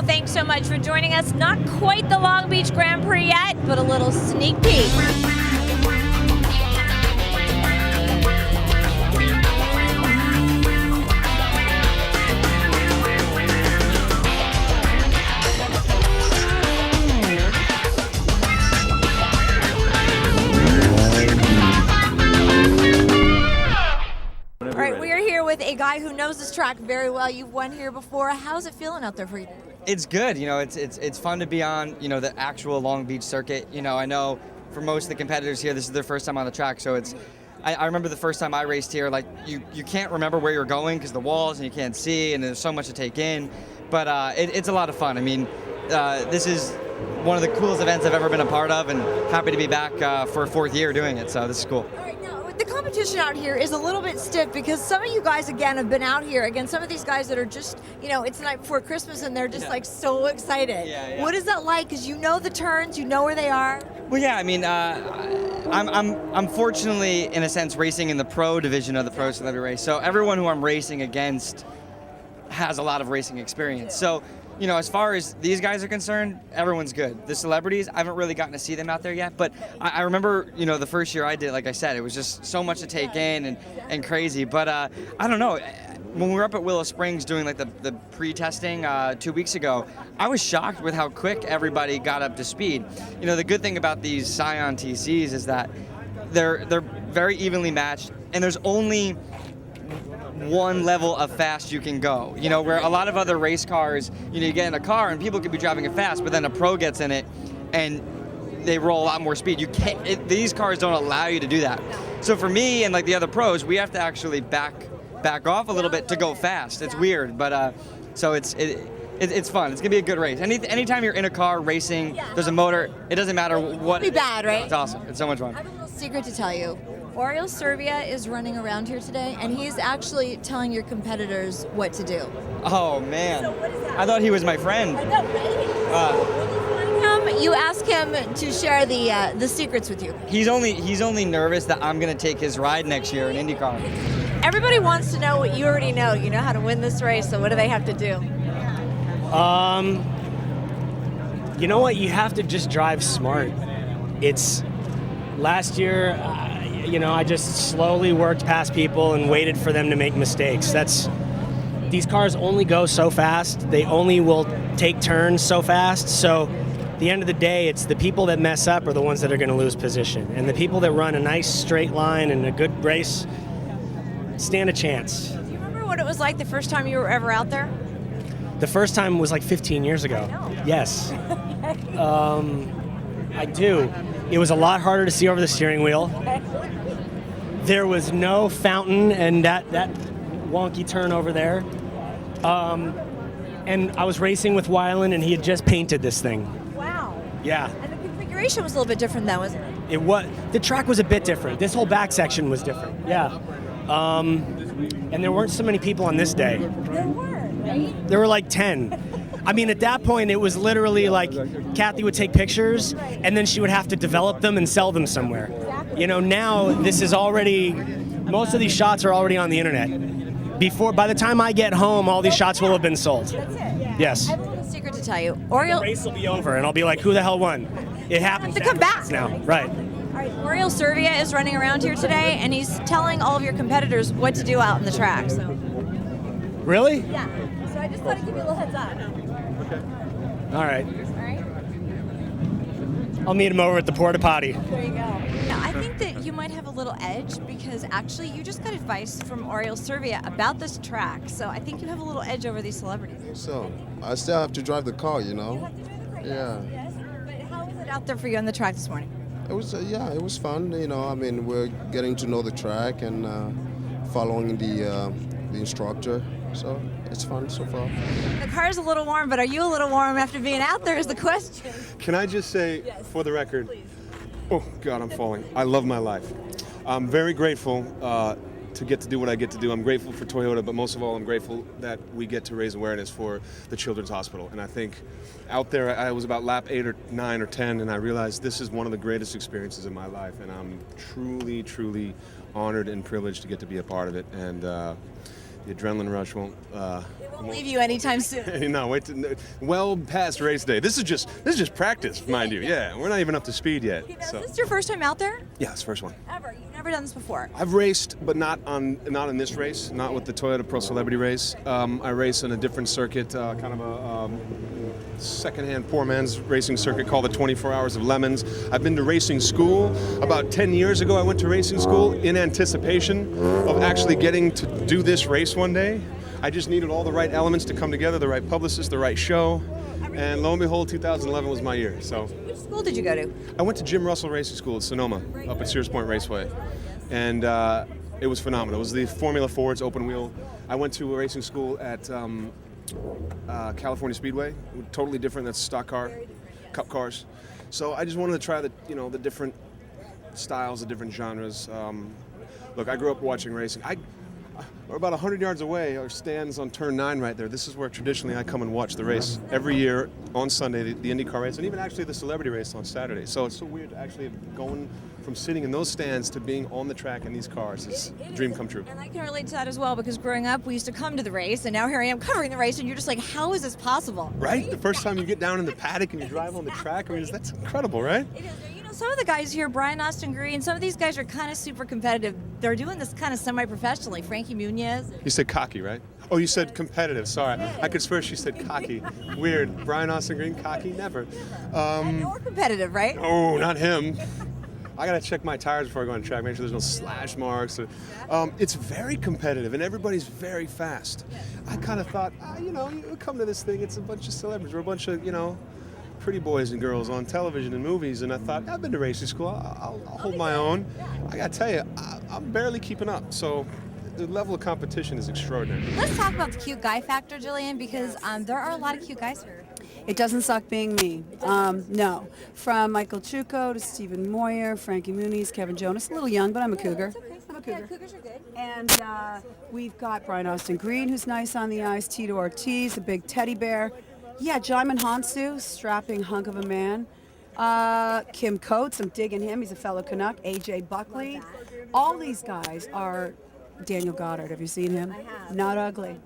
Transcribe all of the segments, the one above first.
Thanks so much for joining us. Not quite the Long Beach Grand Prix yet, but a little sneak peek. All right, we are here with a guy who knows this track very well. You've won here before. How's it feeling out there for you? It's good. You know, it's fun to be on, you know, the actual Long Beach circuit. You know, I know for most of the competitors here, this is their first time on the track, so it's. I remember the first time I raced here, like you can't remember where you're going because the walls and you can't see, and there's so much to take in. But it's a lot of fun. I mean, this is one of the coolest events I've ever been a part of, and happy to be back for a fourth year doing it. So this is cool. The competition out here is a little bit stiff because some of you guys, again, have been out here. Again, some of these guys that are just, you know, it's the night before Christmas and they're just like so excited. Yeah. What is that like? Because you know the turns, you know where they are. Well, yeah, I mean, I'm fortunately, in a sense, racing in the pro division of the pro celebrity race. So everyone who I'm racing against has a lot of racing experience. So, you know, as far as these guys are concerned, everyone's good. The celebrities, I haven't really gotten to see them out there yet, but I remember, you know, the first year I did, like I said, it was just so much to take in and crazy. But I don't know, when we were up at Willow Springs doing like the pre-testing 2 weeks ago, I was shocked with how quick everybody got up to speed. You know, the good thing about these Scion TCs is that they're very evenly matched, and there's only one level of fast you can go. You know, where a lot of other race cars, you know, you get in a car and people could be driving it fast, but then a pro gets in it and they roll a lot more speed. You can't. These cars don't allow you to do that. So for me and like the other pros, we have to actually back off a little bit to go fast. It's weird, but so it's fun. It's gonna be a good race. Anytime you're in a car racing, there's a motor. It doesn't matter what. It'll be bad, right? It's awesome. It's so much fun. I have a little secret to tell you. Oriol Servia is running around here today, and he's actually telling your competitors what to do. Oh man! So what is that? I thought he was my friend. I know, right? You ask him to share the secrets with you. He's only nervous that I'm gonna take his ride next year in IndyCar. Everybody wants to know what you already know. You know how to win this race, so what do they have to do? You know what? You have to just drive smart. It's last year. You know, I just slowly worked past people and waited for them to make mistakes. These cars only go so fast. They only will take turns so fast. So at the end of the day, it's the people that mess up are the ones that are going to lose position. And the people that run a nice straight line and a good race stand a chance. Do you remember what it was like the first time you were ever out there? The first time was like 15 years ago. I know. Yes. I do. It was a lot harder to see over the steering wheel. There was no fountain and that wonky turn over there. And I was racing with Weiland, and he had just painted this thing. Wow. Yeah. And the configuration was a little bit different then, wasn't it? The track was a bit different. This whole back section was different. Yeah. And there weren't so many people on this day. There were, right? There were like 10. I mean, at that point, it was literally like Kathy would take pictures, and then she would have to develop them and sell them somewhere. Exactly. You know, now this is already, most of these shots are already on the internet. By the time I get home, all these shots will have been sold. That's it. Yes. I have a little secret to tell you. The race will be over, and I'll be like, who the hell won? It happens to come back now. Right. All right, Oriol Servia is running around here today, and he's telling all of your competitors what to do out in the track. So. Really? Yeah. So I just thought I'd give you a little heads up. All right. All right. I'll meet him over at the porta potty. There you go. Now, I think that you might have a little edge because actually you just got advice from Oriol Servia about this track. So I think you have a little edge over these celebrities. So I still have to drive the car, you know. You have to drive the car, Yeah. Yes. But how was it out there for you on the track this morning? It was it was fun. You know, I mean, we're getting to know the track and following the instructor. So it's fun so far. The car's a little warm, but are you a little warm after being out there is the question. Can I just say, Yes. for the record, Please. oh God, I'm falling. I love my life. I'm very grateful to get to do what I get to do. I'm grateful for Toyota, but most of all, I'm grateful that we get to raise awareness for the Children's Hospital. And I think out there, I was about lap 8 or 9 or 10, and I realized this is one of the greatest experiences in my life, and I'm truly, truly honored and privileged to get to be a part of it. And the adrenaline rush won't Leave you anytime soon. no, well past race day. This is just practice, mind you. Yeah, we're not even up to speed yet. Is this your first time out there? Yeah, it's the first one. Ever? You've never done this before? I've raced, but not in this race, not with the Toyota Pro Celebrity race. I race on a different circuit, kind of a secondhand poor man's racing circuit called the 24 Hours of Lemons. I've been to racing school. About 10 years ago, I went to racing school in anticipation of actually getting to do this race one day. I just needed all the right elements to come together, the right publicist, the right show, and lo and behold, 2011 was my year. So, Which school did you go to? I went to Jim Russell Racing School at Sonoma, up at Sears Point Raceway, and it was phenomenal. It was the Formula Ford's open wheel. I went to a racing school at California Speedway, totally different. That's stock car, cup cars. So I just wanted to try the different styles, the different genres. Look, I grew up watching racing. We're about 100 yards away. Our stands on turn 9 right there. This is where traditionally I come and watch the race every year on Sunday, the IndyCar race, and even actually the celebrity race on Saturday. So it's so weird to actually going from sitting in those stands to being on the track in these cars. It's a dream come true. And I can relate to that as well, because growing up, we used to come to the race, and now here I am covering the race, and you're just like, how is this possible? Right? The first time you get down in the paddock and you drive on the track, I mean, that's incredible, right? It is. Some of the guys here, Brian Austin Green, some of these guys are kind of super competitive. They're doing this kind of semi-professionally. Frankie Muniz. You said cocky, right? Oh, you said competitive. Sorry. I could swear she said cocky. Weird. Brian Austin Green, cocky? Never. You're competitive, right? Oh, not him. I got to check my tires before I go on track, make sure there's no slash marks. It's very competitive, and everybody's very fast. I kind of thought, you come to this thing, it's a bunch of celebrities. We're a bunch of, pretty boys and girls on television and movies, and I thought, I've been to racing school, I'll hold my own. I gotta tell you, I'm barely keeping up, so the level of competition is extraordinary. Let's talk about the cute guy factor, Jillian, because there are a lot of cute guys here. It doesn't suck being me. No. From Michael Chuko to Stephen Moyer, Frankie Muniz, Kevin Jonas, a little young, but I'm a cougar. I'm a cougar. Yeah, cougars are good. And we've got Brian Austin Green, who's nice on the ice, Tito Ortiz, a big teddy bear. Yeah, Jaimin Hansu, strapping hunk of a man. Kim Coates, I'm digging him. He's a fellow Canuck. AJ Buckley. All these guys are Daniel Goddard. Have you seen him? I have. Not ugly.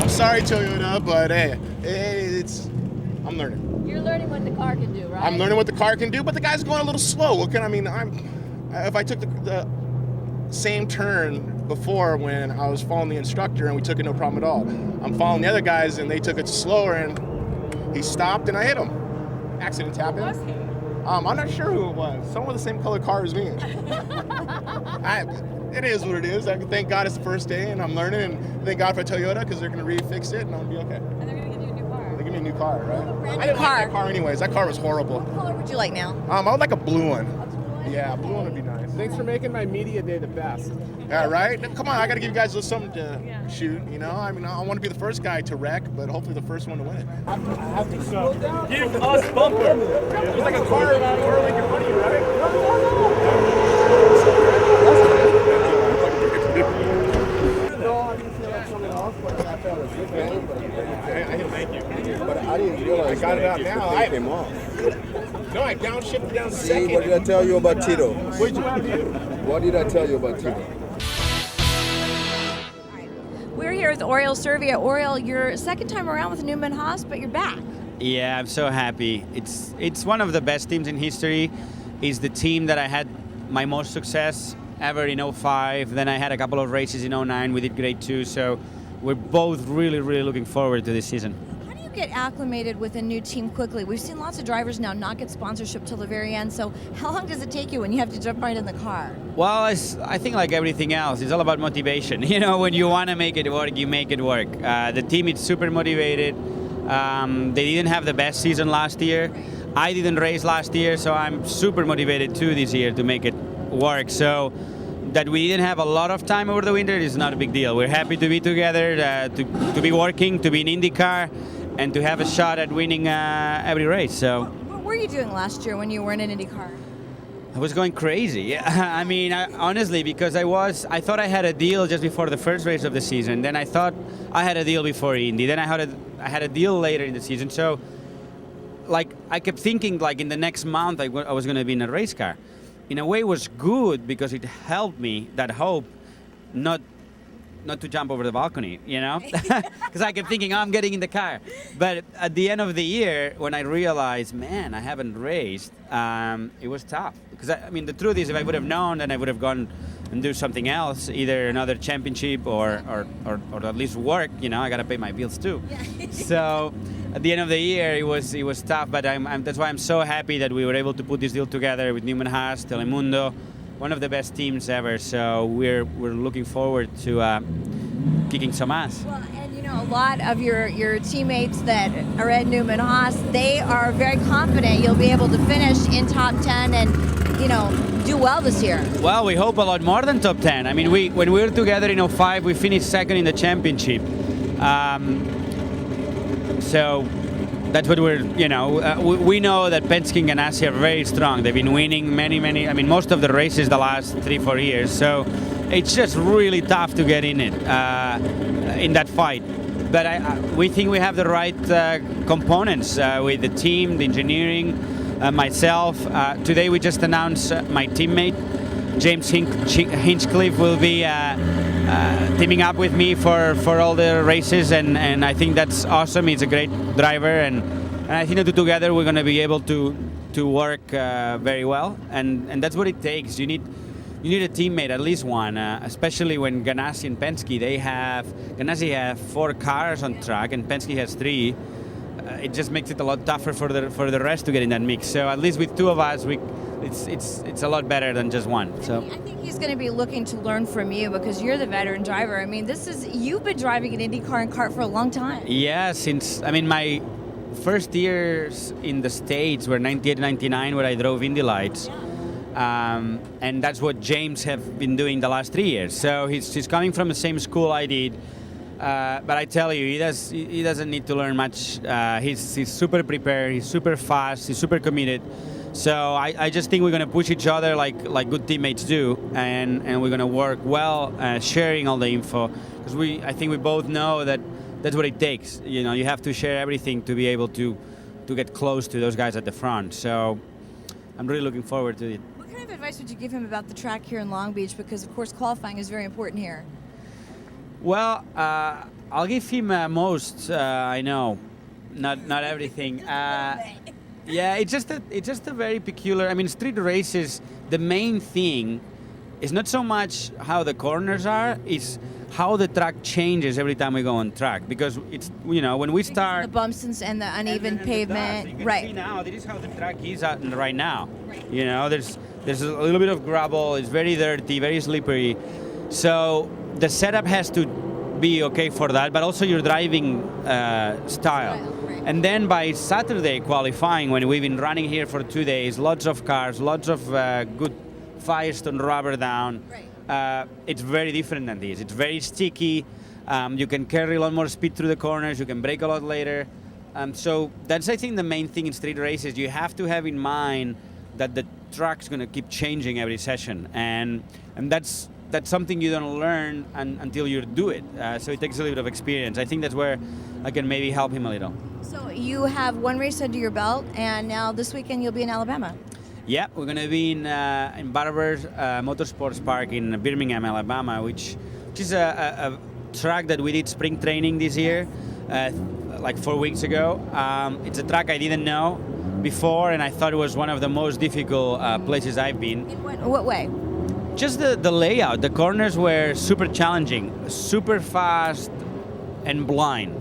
Sorry, Toyota, but hey, I'm learning. You're learning what the car can do, right? I'm learning what the car can do, but the guy's going a little slow. If I took the same turn before when I was following the instructor and we took it no problem at all. I'm following the other guys and they took it slower and he stopped and I hit him. Accident happened. Was he? I'm not sure who it was. Someone with the same color car as me. It is what it is. I thank God it's the first day and I'm learning, and thank God for Toyota because they're going to refix it and I'll be okay. And they're going to give you a new car. They give me a new car, right? brand I new didn't car. like that car anyways. That car was horrible. What color would you like now? I would like a blue one. Yeah, blue one would be nice. Thanks for making my media day the best. Yeah, right? Come on, I got to give you guys a little something to shoot, you know? I mean, I want to be the first guy to wreck, but hopefully the first one to win it. Give us bumper. It was like a car whirling in front of you, right? Thank you. But I didn't realize I got it out now. I came off. No, I downshifted down second. See, what did I tell you about Tito? What did you want to do? What did I tell you about Tito? We're here with Oriol Servia. Oriol, your second time around with Newman Haas, but you're back. Yeah, I'm so happy. It's one of the best teams in history. It's the team that I had my most success ever in 05. Then I had a couple of races in 09. We did great too. So we're both really, really looking forward to this season. How do you get acclimated with a new team quickly? We've seen lots of drivers now not get sponsorship till the very end. So how long does it take you when you have to jump right in the car? Well, I think like everything else, it's all about motivation. You know, when you want to make it work, you make it work. The team is super motivated. They didn't have the best season last year, I didn't race last year, so I'm super motivated too this year to make it work. So that we didn't have a lot of time over the winter is not a big deal. We're happy to be together, to be working, to be in IndyCar, and to have a shot at winning every race. So What were you doing last year when you weren't in IndyCar? I was going crazy. I mean, honestly, because I thought I had a deal just before the first race of the season. Then I thought I had a deal before Indy. Then I had a deal later in the season. So, like, I kept thinking, like, in the next month I was going to be in a race car. In a way, it was good because it helped me, that hope, not to jump over the balcony, you know? Because I kept thinking, oh, I'm getting in the car. But at the end of the year, when I realized, man, I haven't raced, it was tough. Because, I mean, the truth is, if I would have known, then I would have gone and do something else, either another championship or at least work, you know? I got to pay my bills too. So at the end of the year, it was tough, but that's why I'm so happy that we were able to put this deal together with Newman Haas, Telemundo, one of the best teams ever. So we're looking forward to kicking some ass. Well, and you know, a lot of your teammates that are at Newman Haas, they are very confident you'll be able to finish in top 10 and, you know, do well this year. Well, we hope a lot more than top 10. I mean, when we were together in 05, we finished second in the championship. So that's what we know that Penske and Ganassi are very strong. They've been winning most of the races the last 3-4 years. So it's just really tough to get in it, in that fight. But we think we have the right components with the team, the engineering, myself. Today we just announced my teammate, James Hinchcliffe, will be teaming up with me for all the races, and I think that's awesome. He's a great driver, and I think that together we're going to be able to work very well, and that's what it takes. You need a teammate, at least one, especially when Ganassi and Penske, Ganassi have 4 cars on track and Penske has 3. It just makes it a lot tougher for the rest to get in that mix. So at least with 2 of us, it's a lot better than just one. So I think he's going to be looking to learn from you because you're the veteran driver. I mean, you've been driving an IndyCar and kart for a long time. Yeah, my first years in the States were 98, 99, where I drove Indy Lights. And that's what James have been doing the last 3 years. So he's coming from the same school I did. But I tell you, he doesn't need to learn much. He's super prepared. He's super fast. He's super committed. So I just think we're going to push each other like good teammates do, and we're going to work well, sharing all the info, because I think we both know that that's what it takes. You know, you have to share everything to be able to get close to those guys at the front. So I'm really looking forward to it. What kind of advice would you give him about the track here in Long Beach? Because of course qualifying is very important here. Well, I'll give him most. I know, not everything. Yeah, it's just a very peculiar. I mean, street races. The main thing is not so much how the corners are; it's how the track changes every time we go on track. Because it's when we start the bumps and the uneven pavement. You can right. see now, this is how the track is right now. Right. You know, there's a little bit of gravel. It's very dirty, very slippery. So the setup has to be okay for that, but also your driving style. Right. And then by Saturday qualifying, when we've been running here for 2 days, lots of cars, lots of good Firestone rubber down, right. It's very different than this. It's very sticky. You can carry a lot more speed through the corners. You can brake a lot later. So that's, I think, the main thing in street races. You have to have in mind that the track's going to keep changing every session, and that's something you don't learn until you do it. So it takes a little bit of experience. I think that's where I can maybe help him a little. So you have one race under your belt, and now this weekend you'll be in Alabama. Yeah, we're going to be in Barber's Motorsports Park in Birmingham, Alabama, which is a track that we did spring training this year, like 4 weeks ago. It's a track I didn't know before, and I thought it was one of the most difficult places I've been. In what way? Just the layout. The corners were super challenging, super fast, and blind.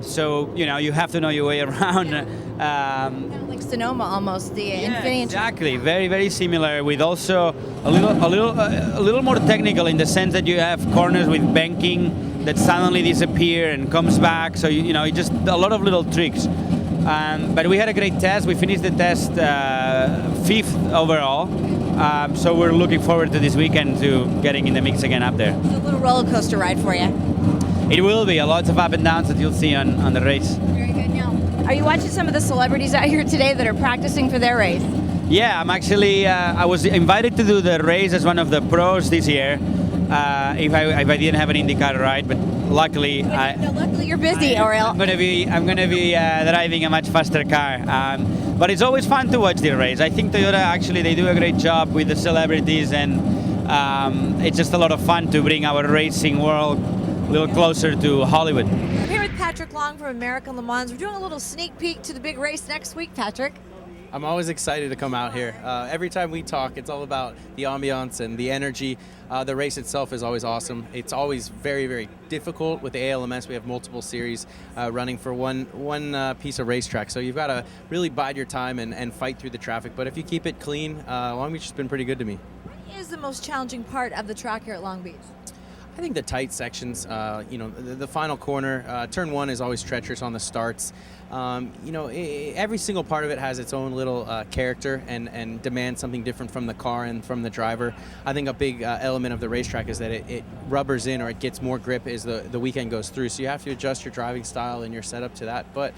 So you have to know your way around. Kind of like Sonoma, almost the Infinity. Exactly. Very, very similar. With also a little more technical in the sense that you have corners with banking that suddenly disappear and comes back. So you just a lot of little tricks. But we had a great test. We finished the test 5th overall. So we're looking forward to this weekend to getting in the mix again up there. It's a little roller coaster ride for you. It will be a lot of up and downs that you'll see on the race. Very good. Now, are you watching some of the celebrities out here today that are practicing for their race? Yeah, I'm actually, I was invited to do the race as one of the pros this year. If I didn't have an IndyCar ride, but luckily Luckily you're busy, Oriel. I'm gonna be driving a much faster car. But it's always fun to watch the race. I think Toyota actually they do a great job with the celebrities, and it's just a lot of fun to bring our racing world a little closer to Hollywood. I'm here with Patrick Long from American Le Mans. We're doing a little sneak peek to the big race next week, Patrick. I'm always excited to come out here. Every time we talk, it's all about the ambiance and the energy. The race itself is always awesome. It's always very, very difficult. With the ALMS, we have multiple series running for one piece of racetrack. So you've got to really bide your time and fight through the traffic. But if you keep it clean, Long Beach has been pretty good to me. What is the most challenging part of the track here at Long Beach? I think the tight sections, the final corner, turn 1 is always treacherous on the starts. Every single part of it has its own little character and demands something different from the car and from the driver. I think a big element of the racetrack is that it rubbers in, or it gets more grip as the weekend goes through. So you have to adjust your driving style and your setup to that. But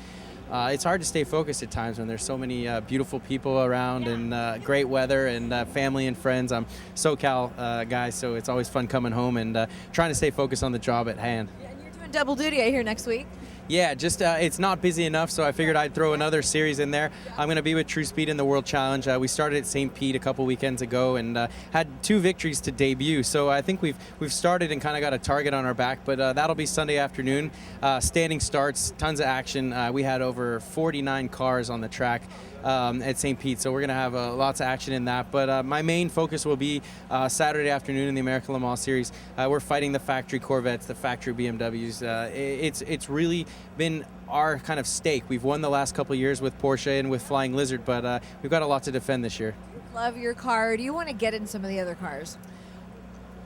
it's hard to stay focused at times when there's so many beautiful people around and great weather and family and friends. I'm SoCal guy, so it's always fun coming home and trying to stay focused on the job at hand. Yeah, and you're doing double duty out here next week. Yeah, just it's not busy enough, so I figured I'd throw another series in there. I'm going to be with True Speed in the World Challenge. We started at St. Pete a couple weekends ago and had 2 victories to debut. So I think we've started and kind of got a target on our back, but that'll be Sunday afternoon. Standing starts, tons of action. We had over 49 cars on the track at St. Pete, so we're going to have lots of action in that. But my main focus will be Saturday afternoon in the American Le Mans Series. We're fighting the factory Corvettes, the factory BMWs. It's really been our kind of stake. We've won the last couple of years with Porsche and with Flying Lizard, but we've got a lot to defend this year. Love your car. Do you want to get in some of the other cars?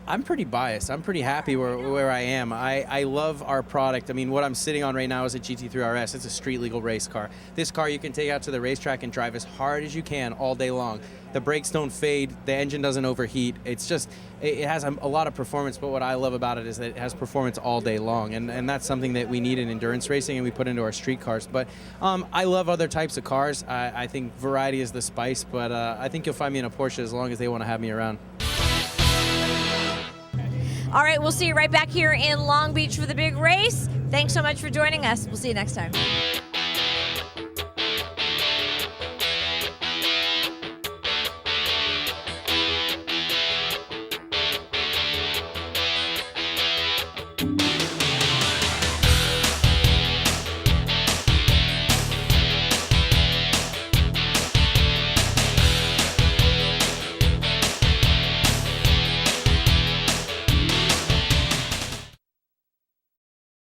I'm pretty biased. I'm pretty happy where I am. I love our product. I mean, what I'm sitting on right now is a GT3 RS. It's a street legal race car. This car you can take out to the racetrack and drive as hard as you can all day long. The brakes don't fade. The engine doesn't overheat. It's just, it has a lot of performance, but what I love about it is that it has performance all day long, and that's something that we need in endurance racing and we put into our street cars. But I love other types of cars. I think variety is the spice, but I think you'll find me in a Porsche as long as they want to have me around. All right, we'll see you right back here in Long Beach for the big race. Thanks so much for joining us. We'll see you next time.